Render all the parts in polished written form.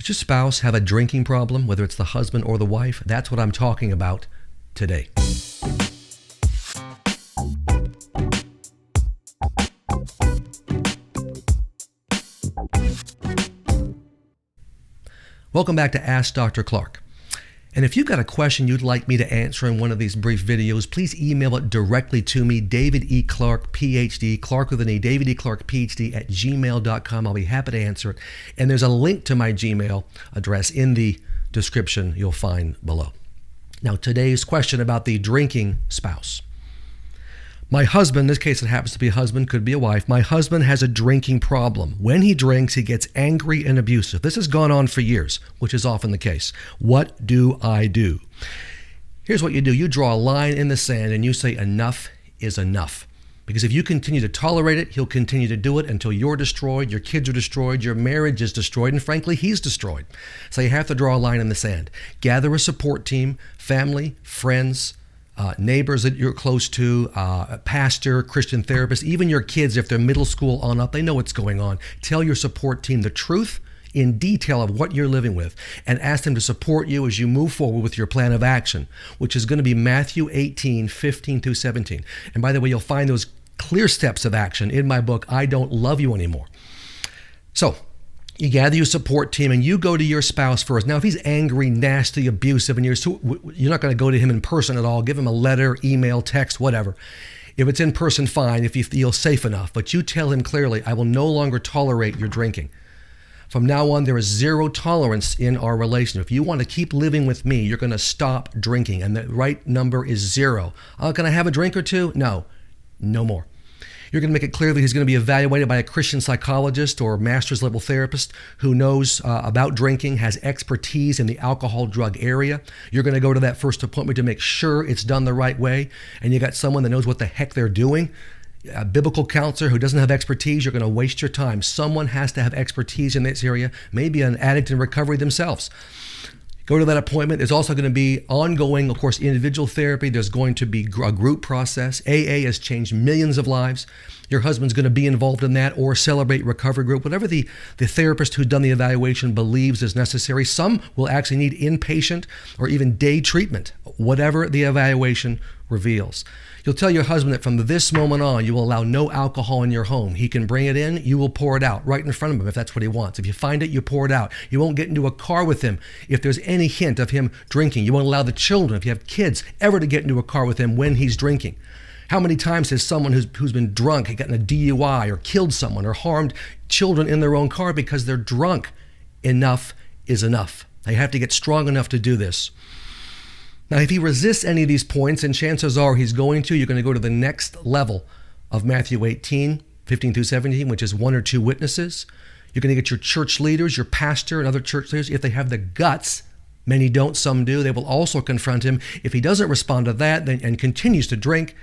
Does your spouse have a drinking problem, whether it's the husband or the wife? That's what I'm talking about today. Welcome back to Ask Dr. Clarke. And if you've got a question you'd like me to answer in one of these brief videos, please email it directly to me, David E. Clarke, PhD, Clarke with an E, David E. Clarke, PhD at gmail.com. I'll be happy to answer it. And there's a link to my Gmail address in the description you'll find below. Now, today's question about the drinking spouse. My husband, in this case it happens to be a husband, could be a wife. My husband has a drinking problem. When he drinks, he gets angry and abusive. This has gone on for years, which is often the case. What do I do? Here's what you do. You draw a line in the sand and you say enough is enough. Because if you continue to tolerate it, he'll continue to do it until you're destroyed, your kids are destroyed, your marriage is destroyed, and frankly, he's destroyed. So you have to draw a line in the sand. Gather a support team, family, friends, neighbors that you're close to, a pastor, Christian therapist, even your kids, if they're middle school on up, they know what's going on. Tell your support team the truth in detail of what you're living with and ask them to support you as you move forward with your plan of action, which is going to be Matthew 18, 15 through 17. And by the way, you'll find those clear steps of action in my book, I Don't Love You Anymore. So, you gather your support team and you go to your spouse first. Now, if he's angry, nasty, abusive, and you're not going to go to him in person at all, give him a letter, email, text, whatever. If it's in person, fine, if you feel safe enough. But you tell him clearly, I will no longer tolerate your drinking. From now on, there is zero tolerance in our relationship. If you want to keep living with me, you're going to stop drinking. And the right number is 0. Can I have a drink or two? No, no more. You're going to make it clear that he's going to be evaluated by a Christian psychologist or master's level therapist who knows about drinking, has expertise in the alcohol drug area. You're going to go to that first appointment to make sure it's done the right way. And you got someone that knows what the heck they're doing. A biblical counselor who doesn't have expertise, you're going to waste your time. Someone has to have expertise in this area, maybe an addict in recovery themselves. Go to that appointment. There's also going to be ongoing, of course, individual therapy. There's going to be a group process. AA has changed millions of lives. Your husband's going to be involved in that or Celebrate Recovery Group, whatever the therapist who's done the evaluation believes is necessary. Some will actually need inpatient or even day treatment, whatever the evaluation reveals. You'll tell your husband that from this moment on, you will allow no alcohol in your home. He can bring it in, you will pour it out right in front of him if that's what he wants. If you find it, you pour it out. You won't get into a car with him if there's any hint of him drinking. You won't allow the children, if you have kids, ever to get into a car with him when he's drinking. How many times has someone who's been drunk gotten a DUI or killed someone or harmed children in their own car because they're drunk? Enough is enough. They have to get strong enough to do this. Now, if he resists any of these points, and chances are he's going to, you're going to go to the next level of Matthew 18, 15 through 17, which is 1 or 2 witnesses. You're going to get your church leaders, your pastor and other church leaders. If they have the guts, many don't, some do, they will also confront him. If he doesn't respond to that and continues to drink,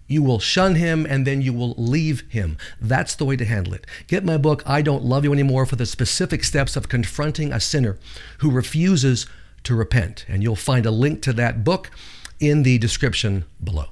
you will shun him and then you will leave him. That's the way to handle it. Get my book, I Don't Love You Anymore, for the specific steps of confronting a sinner who refuses to repent. And you'll find a link to that book in the description below.